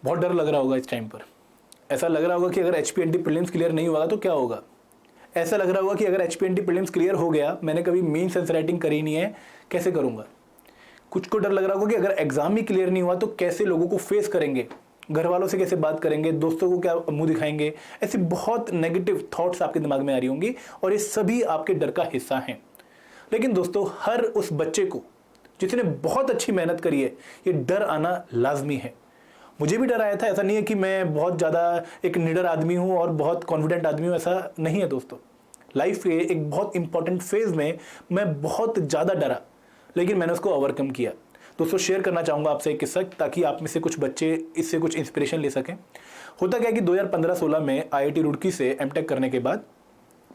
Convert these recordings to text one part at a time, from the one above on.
बहुत डर लग रहा होगा इस टाइम पर। ऐसा लग रहा होगा कि अगर एचपीएनटी प्रीलिम्स क्लियर नहीं हुआ तो क्या होगा। ऐसा लग रहा होगा कि अगर एचपीएनटी प्रीलिम्स क्लियर हो गया, मैंने कभी मेंस आंसर राइटिंग करी नहीं है, कैसे करूंगा। कुछ को डर लग रहा होगा कि अगर एग्जाम ही क्लियर नहीं हुआ तो कैसे लोगों को फेस करेंगे, घर वालों से कैसे बात करेंगे, दोस्तों को क्या मुंह दिखाएंगे। ऐसी बहुत नेगेटिव थॉट्स आपके दिमाग में आ रही होंगी और ये सभी आपके डर का हिस्सा हैं। लेकिन दोस्तों, हर उस बच्चे को जिसने बहुत अच्छी मेहनत करी है, ये डर आना लाजमी है। मुझे भी डर आया था। ऐसा नहीं है कि मैं बहुत ज़्यादा एक निडर आदमी हूँ और बहुत कॉन्फिडेंट आदमी हूँ, ऐसा नहीं है दोस्तों। लाइफ के एक बहुत इंपॉर्टेंट फेज में मैं बहुत ज़्यादा डरा, लेकिन मैंने उसको ओवरकम किया। दोस्तों, शेयर करना चाहूँगा आपसे एक किस्सा, ताकि आप में से कुछ बच्चे इससे कुछ इंस्पिरेशन ले सकें। होता क्या है कि 2015-16 में आईआईटी रुड़की से एमटेक करने के बाद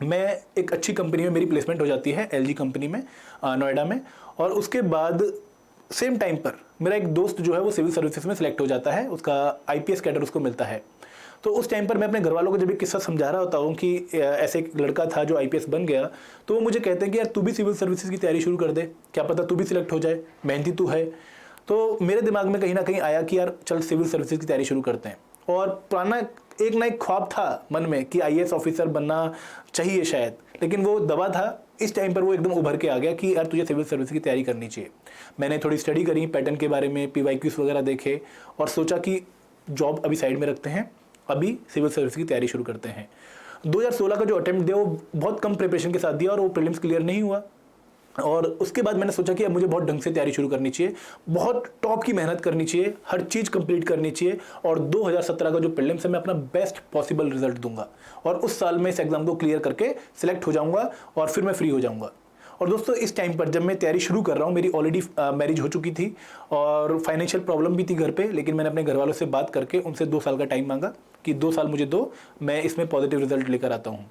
मैं एक अच्छी कंपनी में मेरी प्लेसमेंट हो जाती है, एलजी कंपनी में, नोएडा में। और उसके बाद सेम टाइम पर मेरा एक दोस्त जो है वो सिविल सर्विसेज में सिलेक्ट हो जाता है, उसका आईपीएस कैडर उसको मिलता है। तो उस टाइम पर मैं अपने घर वालों को जब एक किस्सा समझा रहा होता हूँ कि ऐसे एक लड़का था जो आईपीएस बन गया, तो वो मुझे कहते हैं कि यार तू भी सिविल सर्विसेज की तैयारी शुरू कर दे, क्या पता तू भी सिलेक्ट हो जाए, मेहनती तू है। तो मेरे दिमाग में कहीं ना कहीं आया कि यार चल सिविल सर्विसेज की तैयारी शुरू करते हैं। और पुराना एक ना एक ख्वाब था मन में कि आईएएस ऑफिसर बनना चाहिए शायद, लेकिन वो दबा था। इस टाइम पर वो एकदम उभर के आ गया कि यार तुझे सिविल सर्विस की तैयारी करनी चाहिए। मैंने थोड़ी स्टडी करी पैटर्न के बारे में, पीवाईक्यूज वगैरह देखे और सोचा कि जॉब अभी साइड में रखते हैं, अभी सिविल सर्विस की तैयारी शुरू करते हैं। 2016 का जो अटेम्प्ट दिया वो बहुत कम प्रिपरेशन के साथ दिया और वो प्रीलिम्स क्लियर नहीं हुआ। और उसके बाद मैंने सोचा कि अब मुझे बहुत ढंग से तैयारी शुरू करनी चाहिए, बहुत टॉप की मेहनत करनी चाहिए, हर चीज़ कंप्लीट करनी चाहिए और 2017 का जो प्रीलिम्स है मैं अपना बेस्ट पॉसिबल रिजल्ट दूंगा और उस साल में इस एग्जाम को क्लियर करके सिलेक्ट हो जाऊंगा और फिर मैं फ्री हो जाऊंगा। और दोस्तों, इस टाइम पर जब मैं तैयारी शुरू कर रहा हूँ, मेरी ऑलरेडी मैरिज हो चुकी थी और फाइनेंशियल प्रॉब्लम भी थी घर पे, लेकिन मैंने अपने घर वालों से बात करके उनसे 2 साल का टाइम मांगा कि 2 साल मुझे दो, मैं इसमें पॉजिटिव रिजल्ट लेकर आता हूँ।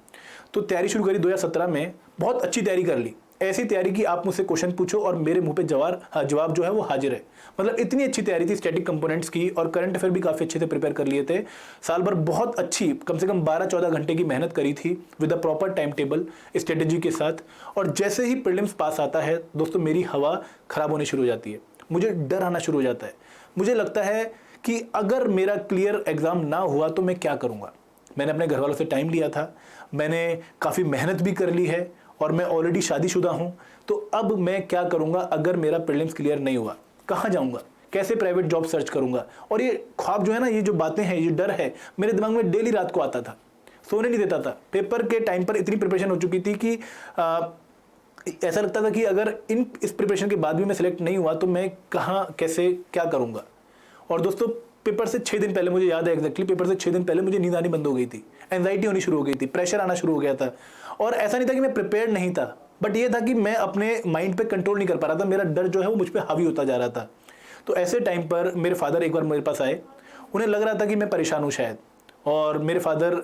तो तैयारी शुरू करी 2017 में, बहुत अच्छी तैयारी कर ली। ऐसी तैयारी की आप मुझसे क्वेश्चन पूछो और मेरे मुंह पे जवाब जो है वो हाजिर है। मतलब इतनी अच्छी तैयारी थी स्टैटिक कंपोनेंट्स की, और करंट अफेयर भी काफ़ी अच्छे से प्रिपेयर कर लिए थे। साल भर बहुत अच्छी, कम से कम 12-14 घंटे की मेहनत करी थी with a proper time table, strategy के साथ। और जैसे ही प्रीलिम्स पास आता है दोस्तों, मेरी हवा खराब होनी शुरू हो जाती है, मुझे डर आना शुरू हो जाता है। मुझे लगता है कि अगर मेरा क्लियर एग्जाम ना हुआ तो मैं क्या करूँगा। मैंने अपने घर वालों से टाइम लिया था, मैंने काफ़ी मेहनत भी कर ली है और मैं ऑलरेडी शादीशुदा हूं। तो अब मैं क्या करूंगा अगर मेरा प्रीलिम्स क्लियर नहीं हुआ, कहां जाऊंगा, कैसे प्राइवेट जॉब सर्च करूंगा। और ये ख्वाब जो है ना, ये जो बातें हैं, ये डर है, मेरे दिमाग में डेली रात को आता था, सोने नहीं देता था। पेपर के टाइम पर इतनी प्रिपरेशन हो चुकी थी कि ऐसा लगता था कि अगर इस प्रिपरेशन के बाद भी मैं सिलेक्ट नहीं हुआ तो मैं कहां, कैसे, क्या करूंगा। और दोस्तों, पेपर से 6 दिन पहले, मुझे याद है एग्जैक्टली, पेपर से 6 दिन पहले मुझे नींद आनी बंद हो गई थी, एंजाइटी होनी शुरू हो गई थी, प्रेशर आना शुरू हो गया था। और ऐसा नहीं था कि मैं प्रिपेयर्ड नहीं था, बट ये था कि मैं अपने माइंड पे कंट्रोल नहीं कर पा रहा था, मेरा डर जो है वो मुझ पे हावी होता जा रहा था। तो ऐसे टाइम पर मेरे फादर एक बार मेरे पास आए, उन्हें लग रहा था कि मैं परेशान हूँ शायद। और मेरे फादर,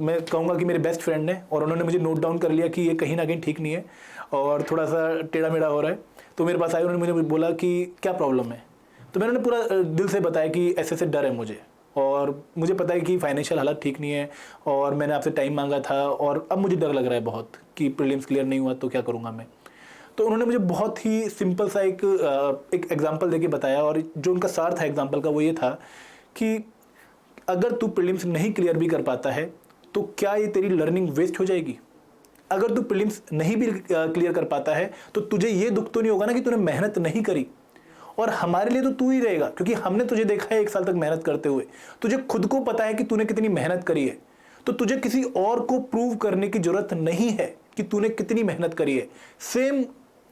मैं कहूँगा कि मेरे बेस्ट फ्रेंड ने, और उन्होंने मुझे नोट डाउन कर लिया कि ये कहीं ना कहीं ठीक नहीं है और थोड़ा सा टेढ़ा मेढ़ा हो रहा है। तो मेरे पास आए, उन्होंने मुझे बोला कि क्या प्रॉब्लम है। तो मैंने पूरा दिल से बताया कि ऐसे डर है मुझे, और मुझे पता है कि फाइनेंशियल हालत ठीक नहीं है, और मैंने आपसे टाइम मांगा था और अब मुझे डर लग रहा है बहुत कि प्रीलिम्स क्लियर नहीं हुआ तो क्या करूँगा मैं। तो उन्होंने मुझे बहुत ही सिंपल सा एक एग्जांपल देके बताया, और जो उनका सार था एग्जांपल का वो ये था कि अगर तू प्रीलिम्स नहीं क्लियर भी कर पाता है तो क्या ये तेरी लर्निंग वेस्ट हो जाएगी। अगर तू प्रीलिम्स नहीं भी क्लियर कर पाता है तो तुझे ये दुख तो नहीं होगा ना कि तूने मेहनत नहीं करी, और हमारे लिए तो तू ही रहेगा क्योंकि हमने तुझे देखा है 1 साल तक मेहनत करते हुए। तुझे खुद को पता है कि तूने कितनी मेहनत करी है, तो तुझे किसी और को प्रूव करने की जरूरत नहीं है कि तूने कितनी मेहनत करी है। Same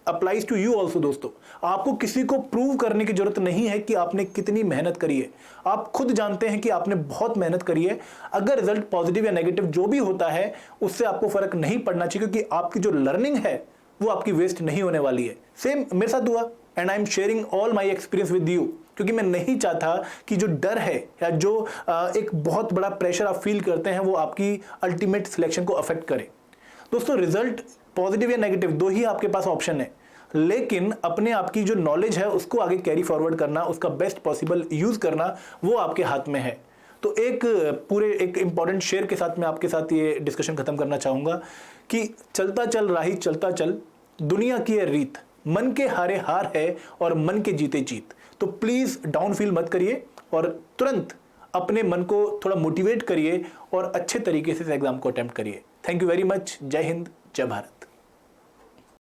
applies to you also दोस्तों, आपको किसी को प्रूव करने की जरूरत नहीं है कि आपने कितनी मेहनत करी है। आप खुद जानते हैं कि आपने बहुत मेहनत करी है। अगर रिजल्ट पॉजिटिव या नेगेटिव जो भी होता है उससे आपको फर्क नहीं पड़ना चाहिए, क्योंकि आपकी जो लर्निंग है वो आपकी वेस्ट नहीं होने वाली है। सेम मेरे साथ हुआ, and I am sharing all my experience with you, क्योंकि मैं नहीं चाहता कि जो डर है या जो एक बहुत बड़ा प्रेशर आप फील करते हैं वो आपकी अल्टीमेट सिलेक्शन को अफेक्ट करे। दोस्तों, रिजल्ट पॉजिटिव या नेगेटिव 2 ही आपके पास ऑप्शन है, लेकिन अपने आप की जो नॉलेज है उसको आगे कैरी फॉरवर्ड करना, उसका बेस्ट पॉसिबल यूज करना, वो आपके हाथ में है। तो एक इंपॉर्टेंट शेयर के साथ मैं आपके साथ ये डिस्कशन खत्म करना चाहूंगा कि चलता चल राही चलता चल, दुनिया की है रीत, मन के हारे हार है और मन के जीते जीत। तो प्लीज़ डाउन फील मत करिए और तुरंत अपने मन को थोड़ा मोटिवेट करिए और अच्छे तरीके से इस एग्ज़ाम को अटेम्प्ट करिए। Thank you very much. जय हिंद, जय भारत।